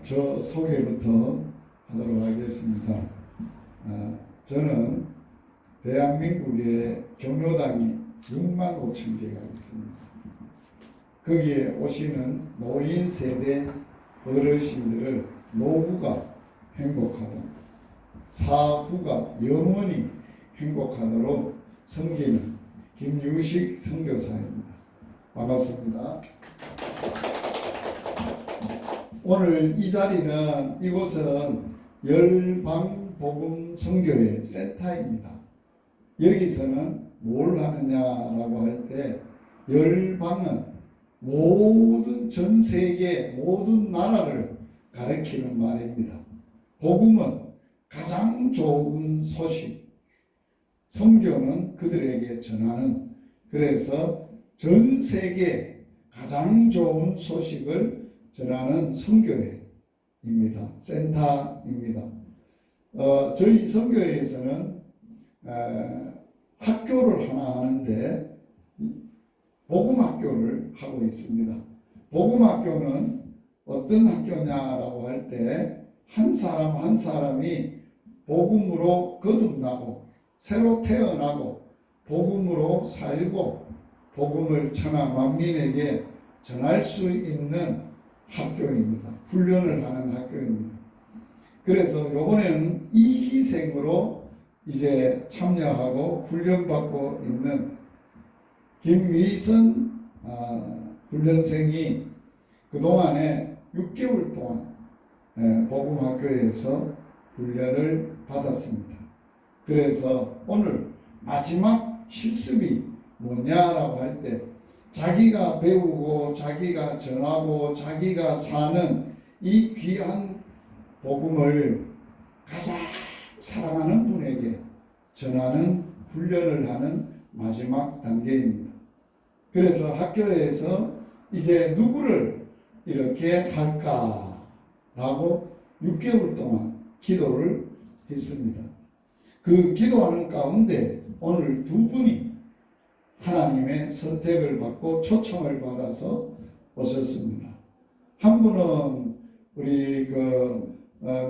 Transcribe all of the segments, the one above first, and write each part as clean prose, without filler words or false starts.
저 소개부터 하도록 하겠습니다. 저는 대한민국에 종로당이 6만 5천 개가 있습니다. 거기에 오시는 노인 세대 어르신들을 노후가 행복하도록, 사후가 영원히 행복하도록 섬기는 김유식 선교사입니다. 반갑습니다. 오늘 이 자리는, 이곳은 열방복음 선교회 센터입니다. 여기서는 뭘 하느냐라고 할 때, 열방은 모든 전 세계 모든 나라를 가리키는 말입니다. 복음은 가장 좋은 소식, 선교는 그들에게 전하는, 그래서 전 세계 가장 좋은 소식을 전하는 선교회입니다. 센터입니다. 저희 선교회에서는 학교를 하나 하는데 복음학교를 하고 있습니다. 복음학교는 어떤 학교냐라고 할 때, 한 사람 한 사람이 복음으로 거듭나고 새로 태어나고 복음으로 살고 복음을 천하 만민에게 전할 수 있는 학교입니다. 훈련을 하는 학교입니다. 그래서 이번에는 이기생으로 이제 참여하고 훈련받고 있는 김미선 훈련생이 그동안에 6개월 동안 복음학교에서 훈련을 받았습니다. 그래서 오늘 마지막 실습이 뭐냐라고 할 때, 자기가 배우고 자기가 전하고 자기가 사는 이 귀한 복음을 가장 사랑하는 분에게 전하는 훈련을 하는 마지막 단계입니다. 그래서 학교에서 이제 누구를 이렇게 할까라고 6개월 동안 기도를 했습니다. 그 기도하는 가운데 오늘 두 분이 하나님의 선택을 받고 초청을 받아서 오셨습니다. 한 분은 우리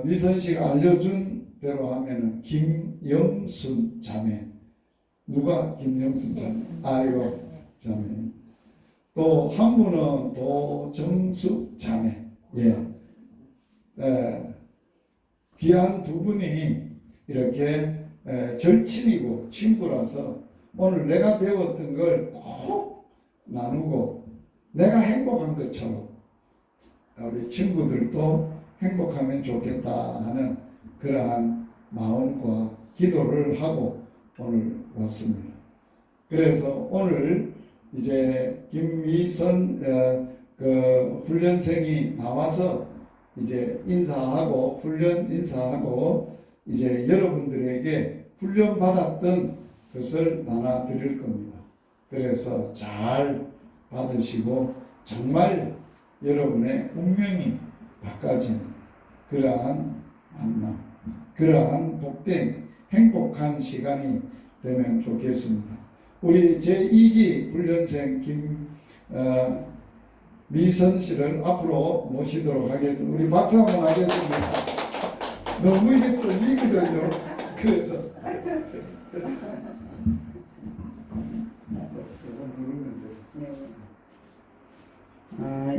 미선식 알려준 대로 하면은 김영순 자매. 누가 김영순 자매? 아이고 자매. 또 한 분은 도정숙 자매. 귀한 두 분이 이렇게 절친이고 친구라서 오늘 내가 배웠던 걸 꼭 나누고, 내가 행복한 것처럼 우리 친구들도 행복하면 좋겠다 하는 그러한 마음과 기도를 하고 오늘 왔습니다. 그래서 오늘 이제 김미선 훈련생이 나와서 이제 인사하고, 훈련 인사하고, 이제 여러분들에게 훈련 받았던 것을 나눠 드릴 겁니다. 그래서 잘 받으시고 정말 여러분의 운명이 바꿔지는 그러한 만남, 그러한 복된 행복한 시간이 되면 좋겠습니다. 우리 제2기 훈련생 김미선 씨를 앞으로 모시도록 하겠습니다. 우리 박수 한번 하겠습니다. 너무 이게 떨리거든요. 그래서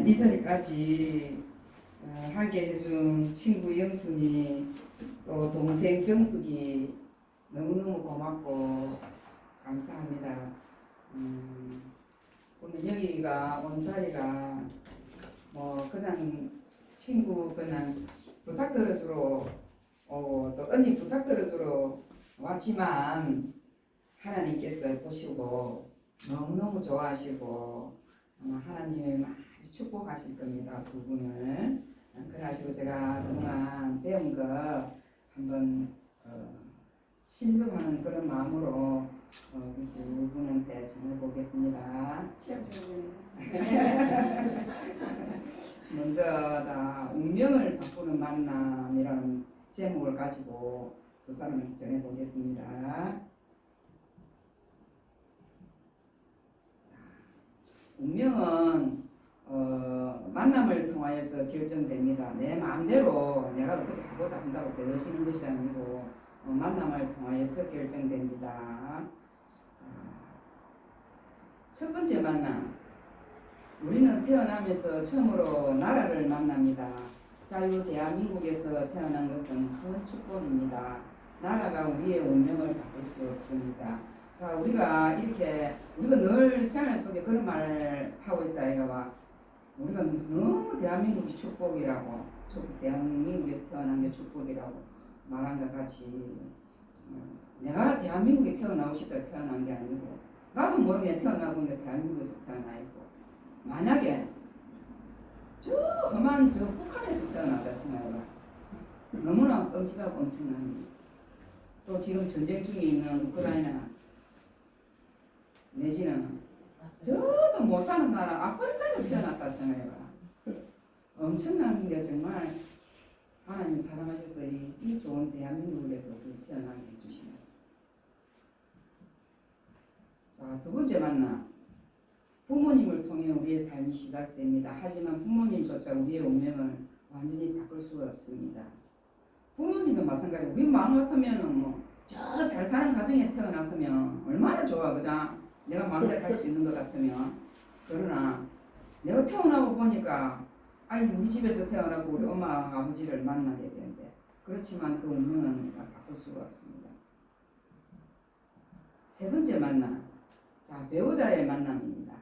이 자리까지 하게 해준 친구 영순이, 또 동생 정숙이 너무너무 고맙고 감사합니다. 오늘 여기가 온 자리가 뭐 그냥 친구 그냥 부탁 들어주러 또 언니 부탁 들어주러 왔지만, 하나님께서 보시고 너무너무 좋아하시고 하나님이 많이 축복하실 겁니다. 두 분을. 그래가지고 제가 그동안 배운 거 한번 실습하는 그런 마음으로 두 분한테 전해보겠습니다. 먼저 운명을 바꾸는 만남이라는 제목을 가지고 두 사람한테 전해보겠습니다. 운명은 만남을 통하여 통하여서 결정됩니다. 내 마음대로 내가 어떻게 하고자 한다고 되어지는 것이 아니고 만남을 통하여서 결정됩니다. 첫 번째 만남. 우리는 태어나면서 처음으로 나라를 만납니다. 자유 대한민국에서 태어난 것은 큰 축복입니다. 나라가 우리의 운명을 바꿀 수 없습니다. 자, 우리가 늘 생활 속에 그런 말을 하고 있다 이거와 우리가 너무 대한민국이 축복이라고, 대한민국에서 태어난 게 축복이라고 말한 것 같이 내가 대한민국에 태어나고 싶다 태어난 게 아니고 나도 모르게 태어나고 있는데 대한민국에서 태어나 있고 만약에 저 험한 저 북한에서 태어났다 생각해봐. 너무나 끔찍하고 엄청난 일이지. 또 지금 전쟁 중에 있는 우크라이나 내지는 저도 못 사는 나라 아프리카에서 태어났다 생각해봐. 엄청난 게 정말 하나님 사랑하셔서 이 좋은 대한민국에서 태어나게 해주시네. 자, 두 번째 만남. 부모님을 통해 우리의 삶이 시작됩니다. 하지만 부모님조차 우리의 운명을 완전히 바꿀 수가 없습니다. 부모님도 마찬가지고 우리 마음 같으면 저 잘 사는 가정에 태어났으면 얼마나 좋아, 그죠? 내가 마음대로 할 수 있는 것 같으면. 그러나 내가 태어나고 보니까 우리 집에서 태어나고 우리 엄마 아버지를 만나게 되는데 그렇지만 그 운명은 바꿀 수가 없습니다. 세 번째 만남. 자, 배우자의 만남입니다.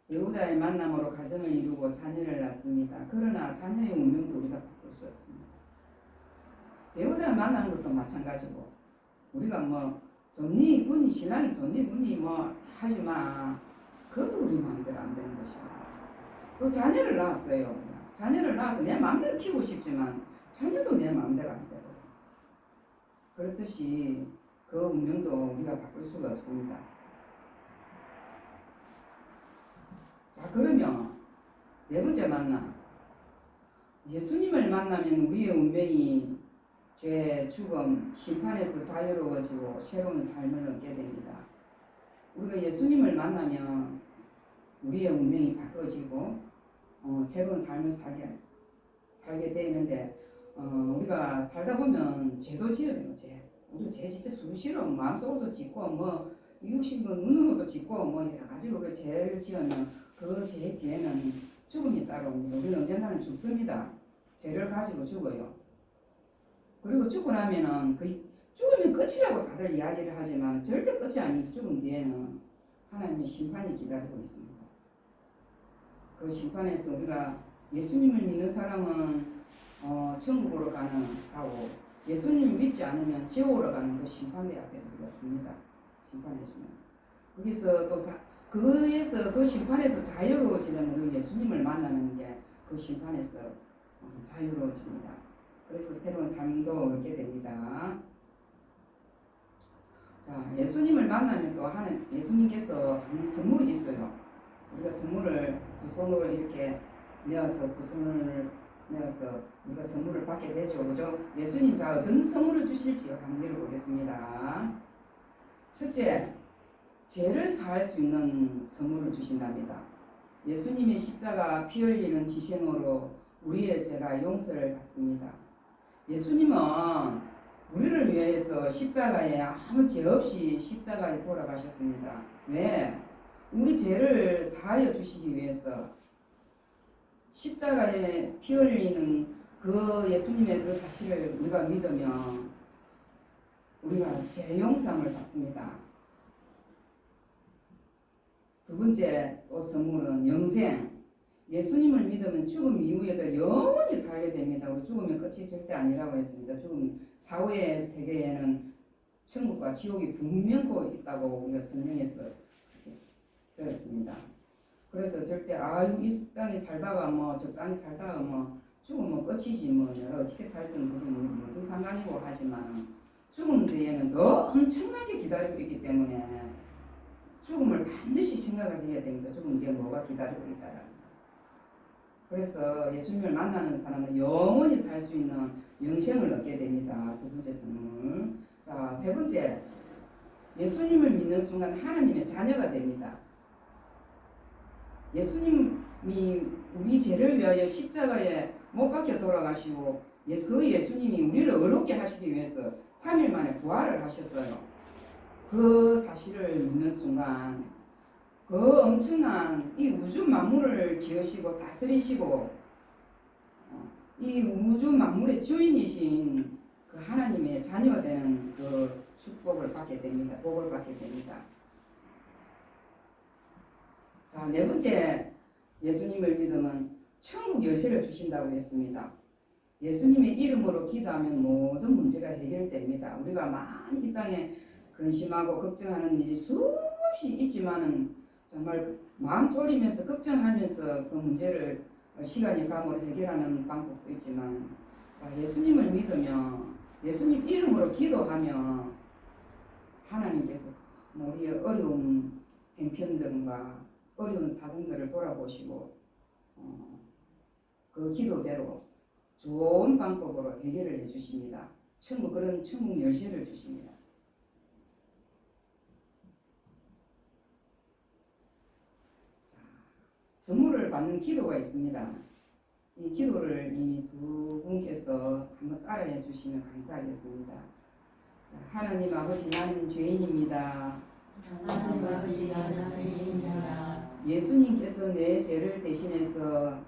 배우자의 만남으로 가정을 이루고 자녀를 낳습니다. 그러나 자녀의 운명도 우리가 바꿀 수 없습니다. 배우자 만나는 것도 마찬가지고 우리가 좋니 군이 신랑이 좋니 군이 하지마 그것도 우리 마음대로 안 되는 것이고 또 자녀를 낳았어요. 자녀를 낳아서 내 마음대로 키우고 싶지만 자녀도 내 마음대로 안 되고 그렇듯이 그 운명도 우리가 바꿀 수가 없습니다. 자, 그러면 네 번째 만남. 예수님을 만나면 우리의 운명이 죄, 죽음, 심판에서 자유로워지고 새로운 삶을 얻게 됩니다. 우리가 예수님을 만나면 우리의 운명이 바꿔지고 새로운 삶을 살게 되는데 우리가 살다 보면 죄도 지어요. 우리가 죄 진짜 수시로 마음속으로도 짓고 이웃이 눈으로도 짓고 여러 가지로 우리가 죄를 지으면 그 죄 뒤에는 죽음이 따라옵니다. 우리는 언젠가는 죽습니다. 죄를 가지고 죽어요. 그리고 죽고 나면은 죽으면 끝이라고 다들 이야기를 하지만 절대 끝이 아닙니다. 죽음 뒤에는 하나님의 심판이 기다리고 있습니다. 그 심판에서 우리가 예수님을 믿는 사람은 천국으로 가고 예수님을 믿지 않으면 지옥으로 가는 그 심판대 앞에 우리가 씁니다. 심판해주면 거기서 또 그 심판에서 자유로워지는 우리 예수님을 만나는 게 그 심판에서 자유로워집니다. 그래서 새로운 삶도 얻게 됩니다. 자, 예수님을 만나면 또 예수님께서 하는 선물이 있어요. 우리가 선물을 두 손으로 이렇게 내어서 우리가 선물을 받게 되죠. 그죠? 예수님 자 어떤 선물을 주실지요? 한번 읽어보겠습니다. 첫째, 죄를 사할 수 있는 선물을 주신답니다. 예수님의 십자가 피 흘리는 희생으로 우리의 죄가 용서를 받습니다. 예수님은 우리를 위해서 십자가에 아무 죄 없이 십자가에 돌아가셨습니다. 왜? 우리 죄를 사하여 주시기 위해서 십자가에 피 흘리는 그 예수님의 그 사실을 우리가 믿으면 우리가 죄 용서를 받습니다. 두 번째 또 선물은 영생. 예수님을 믿으면 죽음 이후에도 영원히 살게 됩니다. 우리 죽으면 끝이 절대 아니라고 했습니다. 죽음 사후의 세계에는 천국과 지옥이 분명히 있다고 우리가 설명해서 들었습니다. 그래서 절대 이 땅에 살다가 저 땅에 살다가 죽으면 끝이지 내가 어떻게 살든 그게 무슨 상관이고 하지만 죽음 뒤에는 더 엄청나게 기다리고 있기 때문에 죽음을 반드시 생각을 해야 됩니다. 죽음 뒤에 뭐가 기다리고 있다라는. 그래서 예수님을 만나는 사람은 영원히 살 수 있는 영생을 얻게 됩니다. 두 번째 선물. 자, 세 번째. 예수님을 믿는 순간 하나님의 자녀가 됩니다. 예수님 우리 죄를 위하여 십자가에 못 박혀 돌아가시고 그 예수님이 우리를 의롭게 하시기 위해서 3일 만에 부활을 하셨어요. 그 사실을 믿는 순간 그 엄청난 이 우주 만물을 지으시고 다스리시고 이 우주 만물의 주인이신 그 하나님의 자녀가 되는 그 축복을 받게 됩니다. 복을 받게 됩니다. 자, 네 번째 예수님을 믿으면 천국 열쇠를 주신다고 했습니다. 예수님의 이름으로 기도하면 모든 문제가 해결됩니다. 우리가 많이 이 땅에 근심하고 걱정하는 일이 수없이 있지만은 정말 마음 졸이면서 걱정하면서 그 문제를 시간이 감으로 해결하는 방법도 있지만, 자, 예수님을 믿으며 예수님 이름으로 기도하며 하나님께서 우리의 어려운 행편들과 어려운 사정들을 돌아보시고 그 기도대로 좋은 방법으로 해결을 해주십니다. 그런 천국 열쇠를 주십니다. 선물을 받는 기도가 있습니다. 이 기도를 이 두 분께서 한번 따라해 주시면 감사하겠습니다. 자, 하나님 아버지, 나는 죄인입니다. 하나님 아버지, 나는 죄인입니다. 예수님께서 내 죄를 대신해서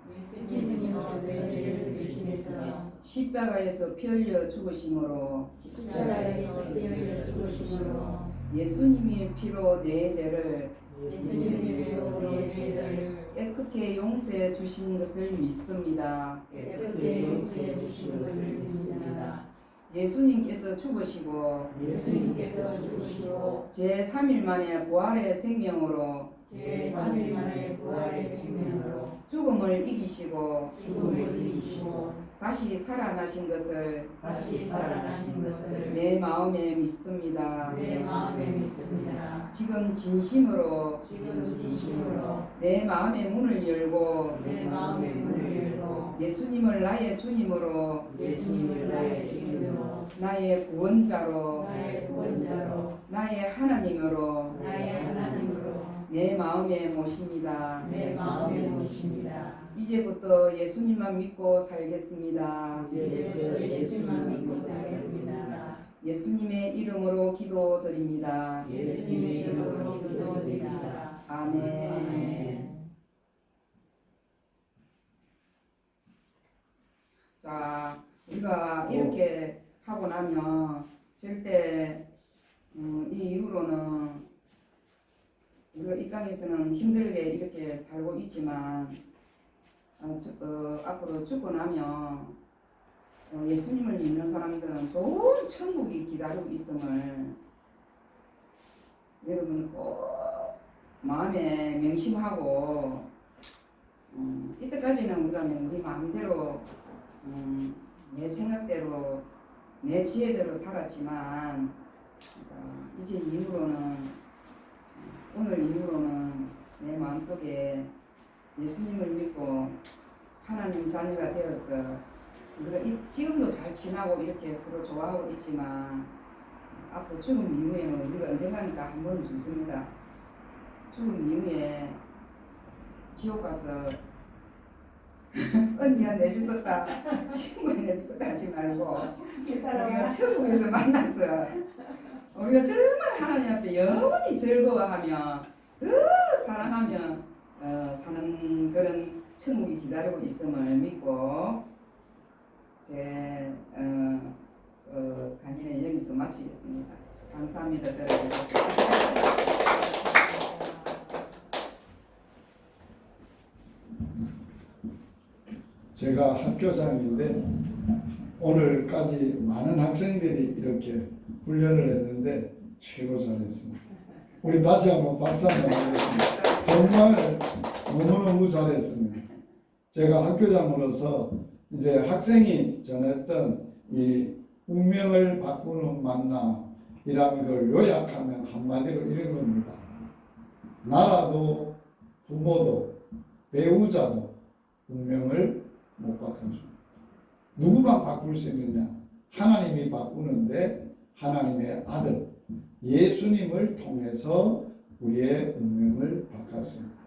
예수님께서 내 죄를 대신해서 십자가에서 피 흘려 죽으심으로 십자가에서 피 흘려 죽으심으로 예수님의 피로 내 죄를 예수님의 피로 내 죄를 깨끗게 용서해 주신 것을 믿습니다. 깨끗게 용서해 주신 것을 믿습니다. 예수님께서 죽으시고 예수님께서 죽으시고 제3일 만에 부활의 생명으로 제3일 만에 부활의 생명으로 죽음을 이기시고 죽음을 이기시고 다시 살아나신 것을 다시 살아나신 것을 내 마음에 믿습니다. 내 마음에 믿습니다. 지금 진심으로 지금 진심으로 내 마음의 문을 열고 내 마음의 문을 열고 예수님을 나의 주님으로 예수님을 나의 주님으로 나의 구원자로 나의 구원자로 나의 하나님으로 나의 하나님으로 내 마음에 모십니다. 내 마음에 모십니다. 이제부터 예수님만 믿고 살겠습니다. 이제부터 예수님만 믿고 살겠습니다. 예수님의 이름으로 기도드립니다. 예수님의 이름으로 기도드립니다. 아멘. 아멘. 자, 우리가 이렇게 하고 나면 절대 이 이후로는 우리가 이 땅에서는 힘들게 이렇게 살고 있지만 앞으로 죽고 나면 예수님을 믿는 사람들은 좋은 천국이 기다리고 있음을 여러분 꼭 마음에 명심하고 이때까지는 우리가 우리 마음대로 내 생각대로 내 지혜대로 살았지만 이제 이후로는 오늘 이후로는 내 마음속에 예수님을 믿고 하나님 자녀가 되어서 우리가 지금도 잘 지나고 이렇게 서로 좋아하고 있지만 앞으로 죽음 이후에는 우리가 언젠가니까 한 번은 죽습니다. 죽음 이후에 지옥 가서 언니야 내줄 거다 친구야 내줄 거다 하지 말고 우리가 천국에서 만나서 우리가 정말 하나님 앞에 영원히 즐거워하며 더 사랑하며 사는 그런 천국이 기다리고 있음을 믿고 제 강의는 여기서 마치겠습니다. 감사합니다. 제가 학교장인데 오늘까지 많은 학생들이 이렇게 훈련을 했는데 최고 잘했습니다. 우리 다시 한번 박수 한번 하겠습니다. 정말 너무너무 잘했습니다. 제가 학교장으로서 이제 학생이 전했던 이 운명을 바꾸는 만남이라는 걸 요약하면 한마디로 이런 겁니다. 나라도 부모도 배우자도 운명을 못 바꿔줍니다. 누구만 바꿀 수 있느냐? 하나님이 바꾸는데 하나님의 아들 예수님을 통해서 우리의 운명을 바꿨습니다.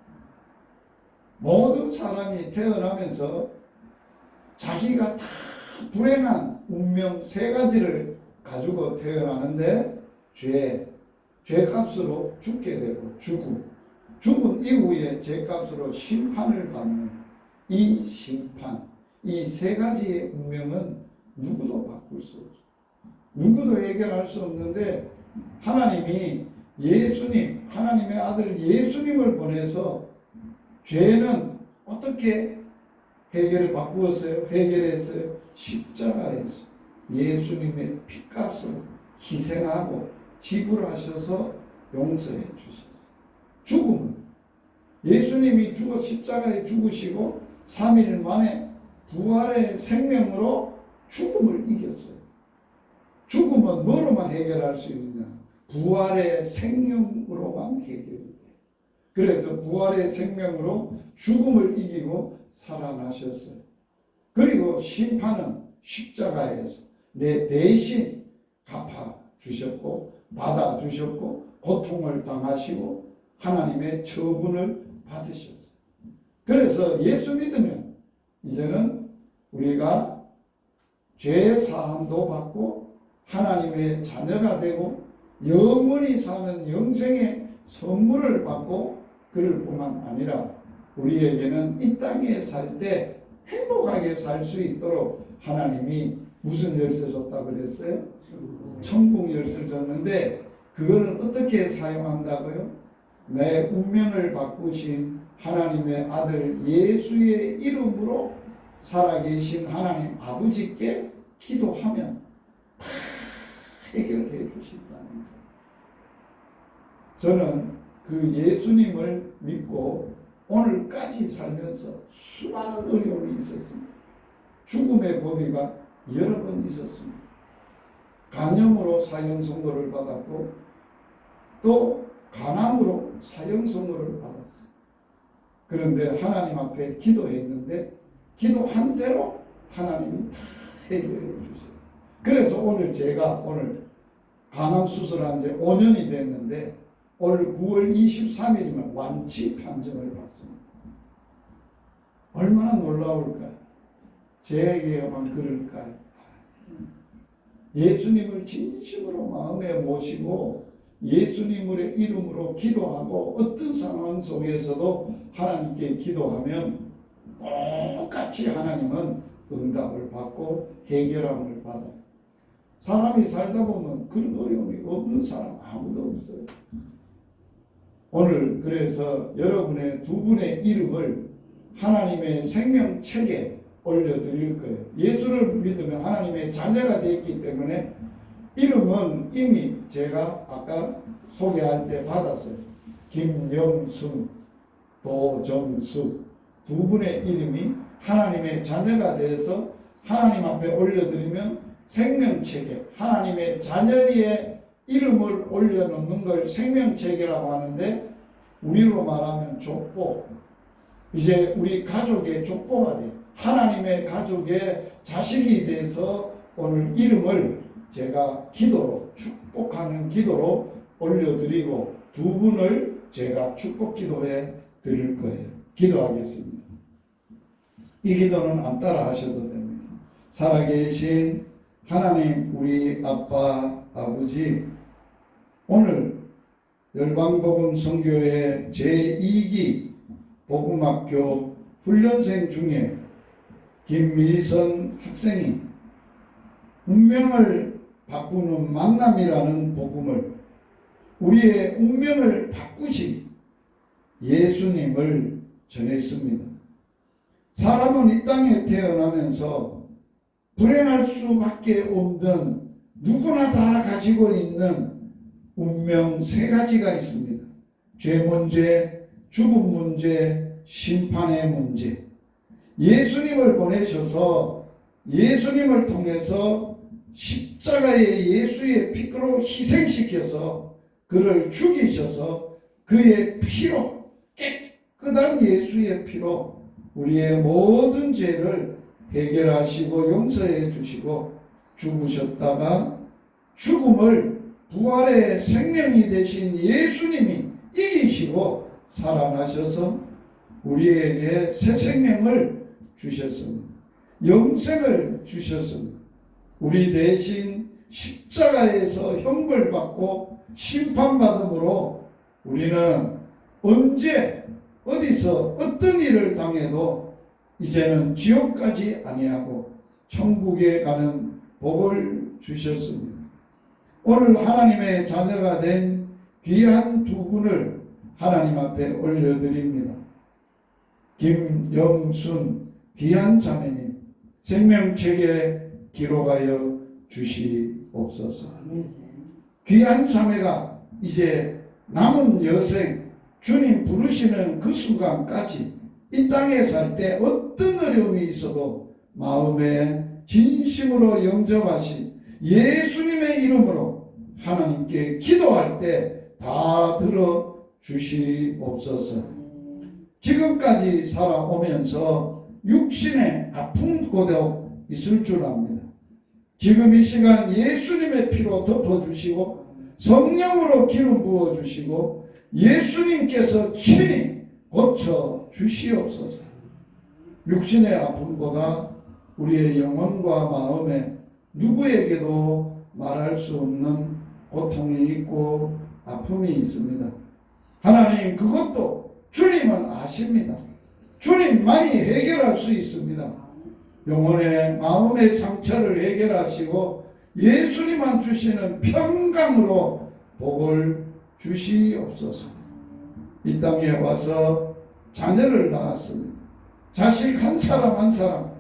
모든 사람이 태어나면서 자기가 다 불행한 운명 세 가지를 가지고 태어나는데 죄값으로 죽게 되고 죽은 이후에 죄값으로 심판을 받는 이 심판, 이 세 가지의 운명은 누구도 바꿀 수 없죠. 누구도 해결할 수 없는데 하나님이 예수님, 하나님의 아들 예수님을 보내서 죄는 어떻게 해결을 바꾸었어요? 해결했어요. 십자가에서 예수님의 피값을 희생하고 지불하셔서 용서해 주셨어요. 죽음은 예수님이 십자가에 죽으시고 3일 만에 부활의 생명으로 죽음을 이겼어요. 죽음은 뭐로만 해결할 수 있느냐? 부활의 생명으로만 해결이 돼요. 그래서 부활의 생명으로 죽음을 이기고 살아나셨어요. 그리고 심판은 십자가에서 내 대신 갚아주셨고 받아주셨고 고통을 당하시고 하나님의 처분을 받으셨어요. 그래서 예수 믿으면 이제는 우리가 죄 사함도 받고 하나님의 자녀가 되고 영원히 사는 영생의 선물을 받고 그럴 뿐만 아니라 우리에게는 이 땅에 살 때 행복하게 살 수 있도록 하나님이 무슨 열쇠 줬다고 그랬어요? 천국 열쇠를 줬는데 그거는 어떻게 사용한다고요? 내 운명을 바꾸신 하나님의 아들 예수의 이름으로 살아계신 하나님 아버지께 기도하면 다 해결해 주신다는 거예요. 저는 그 예수님을 믿고 오늘까지 살면서 수많은 어려움이 있었습니다. 죽음의 고비가 여러 번 있었습니다. 간염으로 사형선고를 받았고 또 간암으로 사형선고를 받았어요. 그런데 하나님 앞에 기도했는데 기도한 대로 하나님이 다 해결해 주셨어요. 그래서 오늘 제가 간암 수술한 지 5년이 됐는데 올 9월 23일이면 완치 판정을 받습니다. 얼마나 놀라울까요? 제게만 그럴까요? 예수님을 진심으로 마음에 모시고 예수님의 이름으로 기도하고 어떤 상황 속에서도 하나님께 기도하면 똑같이 하나님은 응답을 받고 해결함을 받아요. 사람이 살다 보면 그런 어려움이 없는 사람 아무도 없어요. 오늘 그래서 여러분의 두 분의 이름을 하나님의 생명책에 올려드릴 거예요. 예수를 믿으면 하나님의 자녀가 되었기 때문에 이름은 이미 제가 아까 소개할 때 받았어요. 김영순, 도정수 두 분의 이름이 하나님의 자녀가 되어서 하나님 앞에 올려드리면 생명책에 하나님의 자녀의 이름을 올려놓는 걸 생명책이라고 하는데 우리로 말하면 족보. 이제 우리 가족의 족보가 돼요. 하나님의 가족의 자식이 돼서 오늘 이름을 제가 기도로 축복하는 기도로 올려드리고 두 분을 제가 축복 기도해 드릴 거예요. 기도하겠습니다. 이 기도는 안 따라 하셔도 됩니다. 살아계신 하나님 우리 아빠 아버지 오늘 열방복음 선교회 제2기 복음학교 훈련생 중에 김미선 학생이 운명을 바꾸는 만남이라는 복음을 우리의 운명을 바꾸신 예수님을 전했습니다. 사람은 이 땅에 태어나면서 불행할 수밖에 없는 누구나 다 가지고 있는 운명 세 가지가 있습니다. 죄 문제, 죽음 문제, 심판의 문제. 예수님을 보내셔서 예수님을 통해서 십자가의 예수의 피로 희생시켜서 그를 죽이셔서 그의 피로 깨끗한 예수의 피로 우리의 모든 죄를 해결하시고 용서해 주시고 죽으셨다가 죽음을 부활의 생명이 되신 예수님이 이기시고 살아나셔서 우리에게 새 생명을 주셨습니다. 영생을 주셨습니다. 우리 대신 십자가에서 형벌받고 심판받음으로 우리는 언제 어디서 어떤 일을 당해도 이제는 지옥까지 아니하고 천국에 가는 복을 주셨습니다. 오늘 하나님의 자녀가 된 귀한 두 분을 하나님 앞에 올려드립니다. 김영순 귀한 자매님 생명책에 기록하여 주시옵소서. 귀한 자매가 이제 남은 여생 주님 부르시는 그 순간까지 이 땅에 살 때 어떤 어려움이 있어도 마음에 진심으로 영접하신 예수님의 이름으로 하나님께 기도할 때 다 들어 주시옵소서. 지금까지 살아오면서 육신의 아픈 곳도 있을 줄 압니다. 지금 이 시간 예수님의 피로 덮어주시고 성령으로 기름 부어주시고 예수님께서 친히 고쳐 주시옵소서. 육신의 아픔보다 우리의 영혼과 마음에 누구에게도 말할 수 없는 고통이 있고 아픔이 있습니다. 하나님 그것도 주님은 아십니다. 주님만이 해결할 수 있습니다. 영혼의 마음의 상처를 해결하시고 예수님만 주시는 평강으로 복을 주시옵소서. 이 땅에 와서 자녀를 낳았습니다. 자식 한 사람 한 사람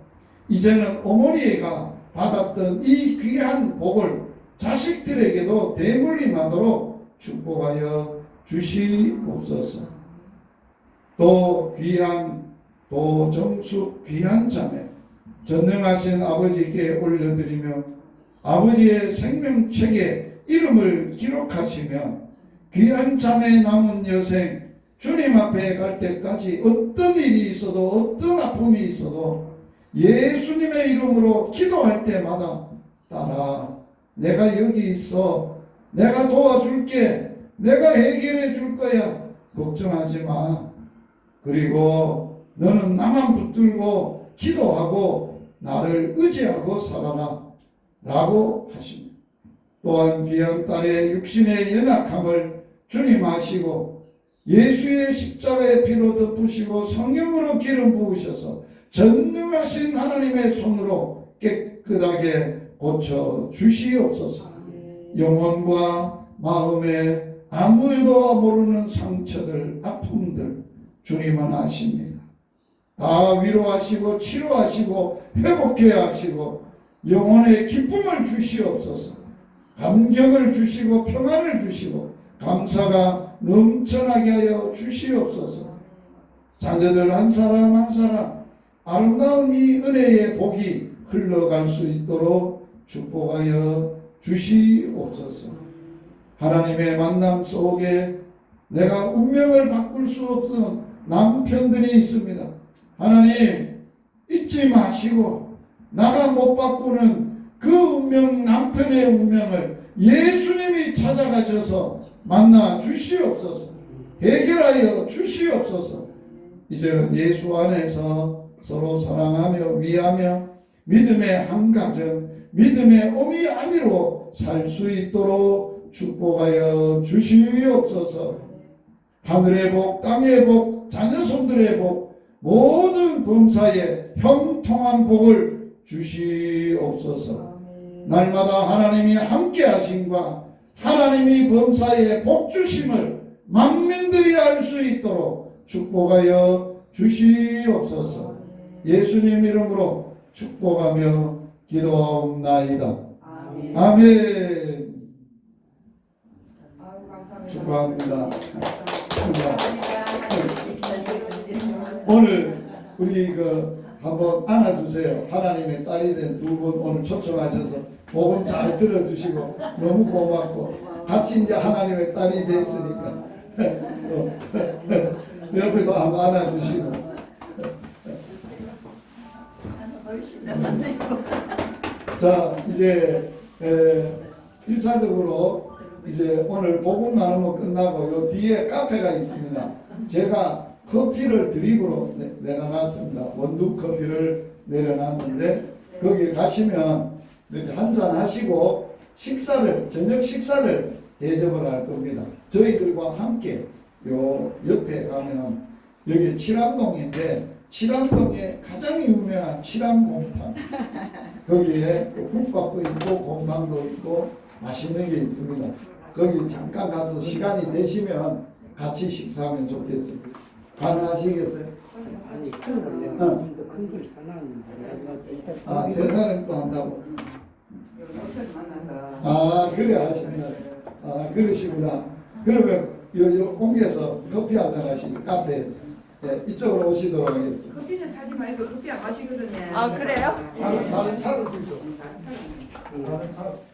이제는 어머니가 받았던 이 귀한 복을 자식들에게도 대물림하도록 축복하여 주시옵소서. 또 귀한 도정숙 귀한 자매 전능하신 아버지께 올려드리며 아버지의 생명책에 이름을 기록하시며 귀한 자매 남은 여생 주님 앞에 갈 때까지 어떤 일이 있어도 어떤 아픔이 있어도 예수님의 이름으로 기도할 때마다 딸아 내가 여기 있어 내가 도와줄게 내가 해결해 줄 거야 걱정하지 마 그리고 너는 나만 붙들고 기도하고 나를 의지하고 살아라 라고 하십니다. 또한 귀한 딸의 육신의 연약함을 주님 아시고 예수의 십자가의 피로 덮으시고 성령으로 기름 부으셔서 전능하신 하나님의 손으로 깨끗하게 고쳐 주시옵소서. 영혼과 마음에 아무도 모르는 상처들 아픔들 주님은 아십니다. 다 위로하시고 치료하시고 회복해 하시고 영혼의 기쁨을 주시옵소서. 감격을 주시고 평안을 주시고 감사가 넘쳐나게 하여 주시옵소서. 자녀들 한 사람 한 사람 아름다운 이 은혜의 복이 흘러갈 수 있도록 축복하여 주시옵소서. 하나님의 만남 속에 내가 운명을 바꿀 수 없는 남편들이 있습니다. 하나님 잊지 마시고 나가 못 바꾸는 그 운명 남편의 운명을 예수님이 찾아가셔서 만나 주시옵소서. 해결하여 주시옵소서. 이제는 예수 안에서 서로 사랑하며 위하며 믿음의 한 가정 믿음의 어미아미로 살 수 있도록 축복하여 주시옵소서. 하늘의 복 땅의 복 자녀손들의 복 모든 범사에 형통한 복을 주시옵소서. 날마다 하나님이 함께 하심과 하나님이 범사에 복 주심을 만민들이 알 수 있도록 축복하여 주시옵소서. 예수님 이름으로 축복하며 기도하옵나이다. 아멘. 축복합니다. 오늘 우리 한번 안아주세요. 하나님의 딸이 된 두 분 오늘 초청하셔서 복음 잘 들어주시고 너무 고맙고 같이 이제 하나님의 딸이 됐으니까 옆에도 한번 안아주시고 자 이제 1차적으로 이제 오늘 복음 나누면 끝나고 요 뒤에 카페가 있습니다. 제가 커피를 드립으로 내려놨습니다. 원두 커피를 내려놨는데 거기에 가시면 이렇게 한잔 하시고 저녁 식사를 대접을 할 겁니다. 저희들과 함께 요 옆에 가면 여기 칠암동인데 칠암동에 가장 유명한 칠암곰탕 거기에 또 국밥도 있고 곰탕도 있고 맛있는 게 있습니다. 거기 잠깐 가서 시간이 되시면 같이 식사하면 좋겠습니다. 가능하시겠어요? 아니 큰 걸 내가 큰걸 사놨는데 일단 아, 세 사람이 또 한다고? 여기 모처럼 만나서 아, 그래 하신다. 아, 그러시구나. 그러면 요 공개에서 커피 한잔 하시고 카페에서 이쪽으로 오시도록 하겠습니다. 커피는 타지 말고 커피 안 마시거든요. 아, 그래요? 다른 차를 주죠. 다른 사람. 다른 차를.